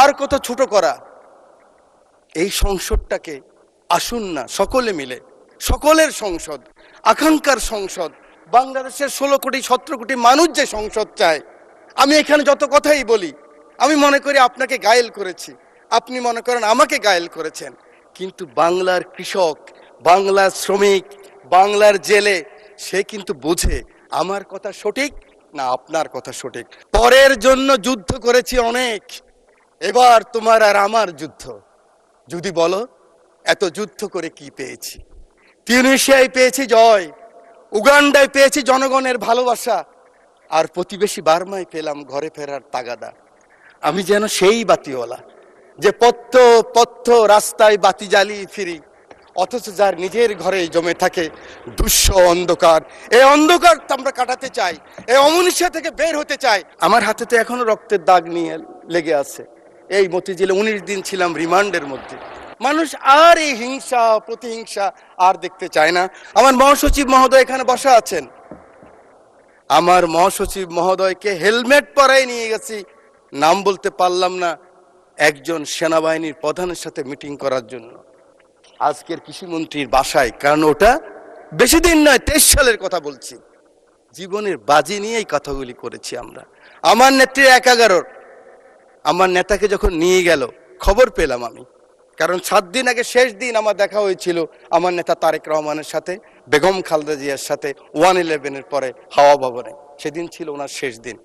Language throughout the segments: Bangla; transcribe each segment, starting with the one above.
আর কত ছোট করা। এই সংসদটাকে আসুন না সকলে মিলে, সকলের সংসদ, আকাঙ্ক্ষার সংসদ, বাংলাদেশের 16 কোটি 17 কোটি মানুষ যে সংসদ চায়। আমি এখানে যত কথাই বলি, আমি মনে করি আপনাকে ঘায়েল করেছি, আপনি মনে করেন আমাকে ঘায়েল করেছেন, কিন্তু বাংলার কৃষক, বাংলার শ্রমিক, বাংলার জেলে সে কিন্তু বোঝে আমার কথা সঠিক না আপনার কথা সঠিক। পরের জন্য যুদ্ধ করেছি অনেক, এবার তোমার আর আমার যুদ্ধ। যদি বলো এত যুদ্ধ করে কি পেয়েছি? তিউনিসিয়ায় পেয়েছি জয়, উগান্ডায় পেয়েছি জনগণের ভালোবাসা, আর প্রতিবেশী বার্মায় পেলাম ঘরে ফেরার তাগাদা। আমি যেন সেই বাতিওয়ালা যে পথ পথ রাস্তায় বাতি জ্বালিয়ে ফিরি, অথচ যার নিজের ঘরে জমে থাকে দুঃস্ব অন্ধকার। এই অন্ধকার আমরা কাটাতে চাই, এই অমনীষা থেকে বের হতে চাই। আমার হাতে তো এখনো রক্তের দাগ নিয়ে লেগে আছে। এই মতিঝিলে 19 দিন ছিলাম রিমান্ডের মধ্যে। মানুষ আর এই হিংসা প্রতিহিংসা আর দেখতে চায় না। আমার মহাসচিব মহোদয় এখানে বসা আছেন, আমার মহাসচিব মহোদয়কে হেলমেট পরাই নিয়ে গেছি, নাম বলতে পারলাম না, একজন সেনাবাহিনীর প্রধানের সাথে মিটিং করার জন্য আজকের কৃষিমন্ত্রীর বাসায়। কারণ ওটা বেশি দিন নয়, 23 সালের কথা বলছি। জীবনের বাজি নিয়েই কথাগুলি করেছি আমরা। আমার নেত্রী 11 আমার নেতাকে যখন নিয়ে গেল খবর পেলাম আমি, কারণ 7 দিন আগে শেষ দিন আমার দেখা হয়েছিল আমার নেতা তারেক রহমানের সাথে, বেগম খালেদা জিয়ার সাথে 111-এর পরে হাওয়া ভবনে। সেদিন ছিল ওনার শেষ দিন।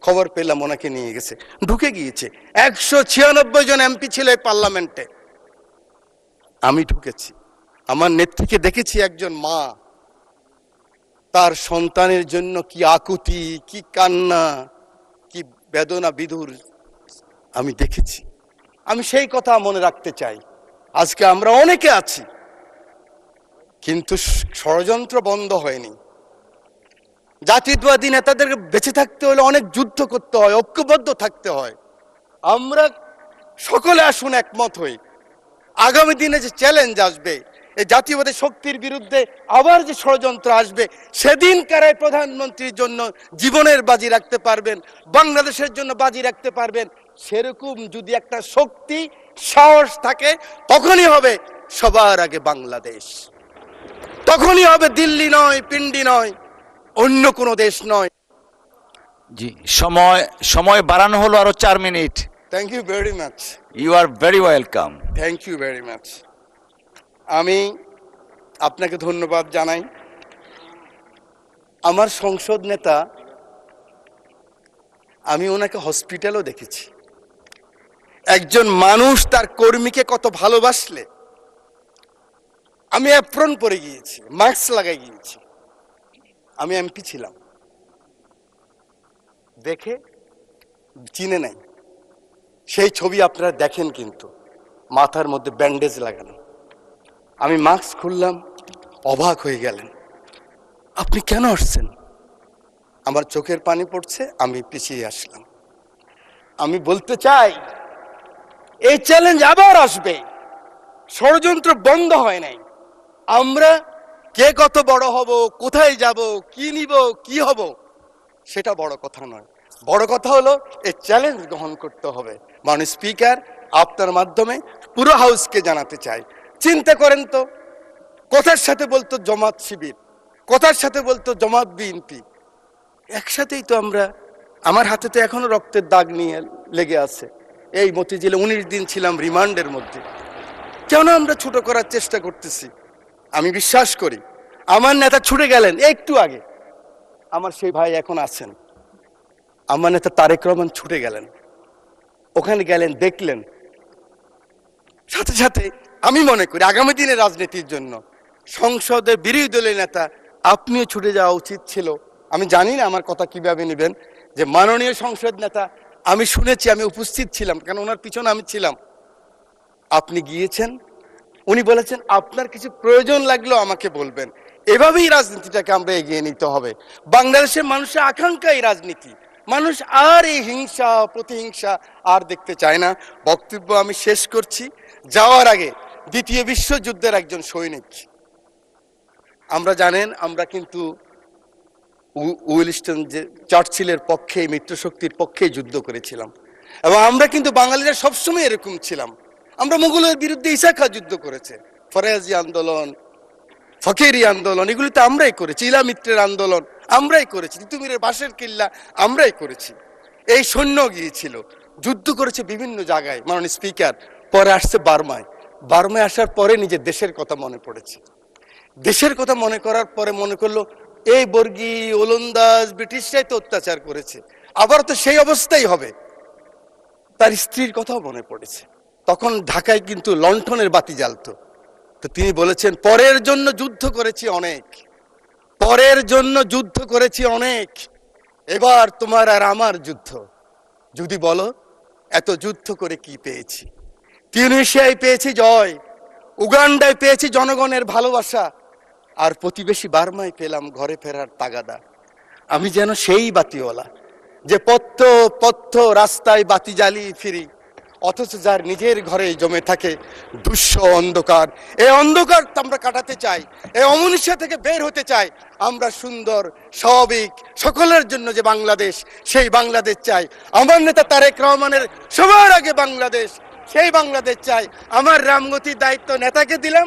খবর পেলাম ওনাকে নিয়ে গেছে, ঢুকে গিয়েছে। 196 জন এমপি ছিল এই পার্লামেন্টে, আমি ঢুকেছি। আমার নেত্রীকে দেখেছি একজন মা, তার সন্তানের জন্য কি আকুতি, কি কান্না, কি বেদনা বিধুর আমি দেখেছি। আমি সেই কথা মনে রাখতে চাই। আজকে আমরা অনেকে আছি, কিন্তু ষড়যন্ত্র বন্ধ হয়নি। জাতীয়তাবাদী নেতাদের বেঁচে থাকতে হলে অনেক যুদ্ধ করতে হয়, ঐক্যবদ্ধ থাকতে হয়। আমরা সকলে আসুন একমত হই। আগামী দিনে যে চ্যালেঞ্জ আসবে, এই জাতীয়বাদী শক্তির বিরুদ্ধে আবার যে ষড়যন্ত্র আসবে, সেদিন কারাই প্রধানমন্ত্রীর জন্য জীবনের বাজি রাখতে পারবেন, বাংলাদেশের জন্য বাজি রাখতে পারবেন, সেরকম যদি একটা শক্তি সাহস থাকে, তখনই হবে সবার আগে বাংলাদেশ। তখনই হবে দিল্লি নয়, পিন্ডি নয়, অন্য কোনো দেশ নয়। জি, সময় বাড়ানো হলো আরো 4 মিনিট। Thank you very much. You are very welcome. Thank you very much. আমি আপনাকে ধন্যবাদ জানাই। আমার সংসদ নেতা, আমি ওনাকে হসপিটালও দেখেছি। একজন মানুষ তার কর্মীকে কত ভালোবাসলে, আমি অ্যাপ্রন পরে গিয়েছি, মাস্ক লাগাই গিয়েছি। আমি এমপি ছিলাম, দেখে চিনে নাই। সেই ছবি আপনারা দেখেন, কিন্তু মাথার মধ্যে ব্যান্ডেজ লাগানো। আমি মাস্ক খুললাম, অবাক হয়ে গেলেন, আপনি কেন আসছেন? আমার চোখের পানি পড়ছে, আমি পিছিয়ে আসলাম। আমি বলতে চাই, এই চ্যালেঞ্জ আবার আসবে। ষড়যন্ত্র বন্ধ হয় নাই। আমরা কে কত বড় হব, কোথায় যাব, কি নিব, কি হব, সেটা বড় কথা নয়। বড় কথা হলো এই চ্যালেঞ্জ গ্রহণ করতে হবে। মাননীয় স্পিকার, আপনার মাধ্যমে পুরো হাউসকে জানাতে চাই, চিন্তা করেন তো, কথার সাথে বলতো জামাত শিবির, কথার সাথে বলতো জামাত বিএনপি, একসাথেই তো আমরা। আমার হাতে তো এখনো রক্তের দাগ নিয়ে লেগে আছে। এই মতিঝিলে 19 দিন ছিলাম রিমান্ডের মধ্যে। কেন আমরা ছোট করার চেষ্টা করতেছি? আমি বিশ্বাস করি আমার নেতা ছুটে গেলেন একটু আগে, আমার সেই ভাই এখন আছেন, আমার নেতা তারেক রহমান ছুটে গেলেন, ওখানে গেলেন, দেখলেন। সাথে সাথে আমি মনে করি আগামী দিনের রাজনীতির জন্য সংসদের বিরোধী দলের নেতা আপনিও ছুটে যাওয়া উচিত ছিল। আমি জানি না আমার কথা কিভাবে নেবেন, যে মাননীয় সংসদ নেতা, আমি শুনেছি, আমি উপস্থিত ছিলাম, কারণ ওনার পিছনে আমি ছিলাম, আপনি গিয়েছেন, উনি বলেছেন আপনার কিছু প্রয়োজন লাগলেও আমাকে বলবেন। এভাবেই রাজনীতিটাকে আমরা এগিয়ে নিতে হবে। বাংলাদেশের মানুষের আকাঙ্ক্ষা এই রাজনীতি। মানুষ আর এই হিংসা প্রতিহিংসা আর দেখতে চায় না। বক্তব্য আমি শেষ করছি। যাওয়ার আগে, দ্বিতীয় বিশ্বযুদ্ধের একজন সৈনিক, আমরা জানেন আমরা কিন্তু উইলস্টন যে চার্চিলের পক্ষে, মিত্রশক্তির পক্ষে যুদ্ধ করেছিলাম। এবং আমরা কিন্তু বাঙালিরা সবসময় এরকম ছিলাম। আমরা মুঘলের বিরুদ্ধে ইসাখা যুদ্ধ করেছে, ফরাজি আন্দোলন, ফকিরি আন্দোলন, এগুলিতে আমরাই করেছি। ইলামিত্রের আন্দোলন আমরাই করেছি, তিতুমিরের বাঁশের কিল্লা আমরাই করেছি। এই সৈন্য গিয়েছিল, যুদ্ধ করেছে বিভিন্ন জায়গায় মাননীয় স্পিকার। পরে আসছে বার্মায়। বার্মায় আসার পরে নিজের দেশের কথা মনে পড়েছে। দেশের কথা মনে করার পরে মনে করলো এই বর্গী ওলন্দাজ ব্রিটিশরাই তো অত্যাচার করেছে, আবার তো সেই অবস্থাই হবে। তার স্ত্রীর কথাও মনে পড়েছে। তখন ঢাকায় কিন্তু লণ্ঠনের বাতি জ্বালতো। তো তিনি বলেছেন, পরের জন্য যুদ্ধ করেছি অনেক, পরের জন্য যুদ্ধ করেছি অনেক, এবার তোমার আর আমার যুদ্ধ। যদি বলো এত যুদ্ধ করে কি পেয়েছি? তিউনিসিয়ায় পেয়েছি জয়, উগান্ডায় পেয়েছি জনগণের ভালোবাসা, আর প্রতিবেশী বার্মায় পেলাম ঘরে ফেরার তাগাদা। আমি যেন সেই বাতিওয়ালা যে পথ্য পথ্য রাস্তায় বাতি জ্বালিয়ে ফিরি, অথচ যার নিজের ঘরে জমে থাকে দুঃস্ব অন্ধকার। এই অন্ধকার আমরা কাটাতে চাই, এই অমনুষ্য থেকে বের হতে চাই। আমরা সুন্দর স্বাভাবিক সকলের জন্য যে বাংলাদেশ, সেই বাংলাদেশ চাই। আমার নেতা তারেক রহমানের সবার আগে বাংলাদেশ, সেই বাংলাদেশ চাই। আমার রামগতির দায়িত্ব নেতাকে দিলাম,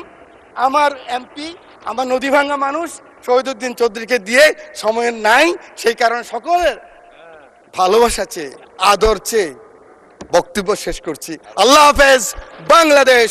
আমার এমপি, আমার নদী ভাঙ্গা মানুষ শহীদুদ্দিন চৌধুরীকে দিয়ে সময় নাই, সেই কারণে সকলের ভালোবাসা চেয়ে, আদর চেয়ে বক্তব্য শেষ করছি। আল্লাহ হাফেজ, বাংলাদেশ।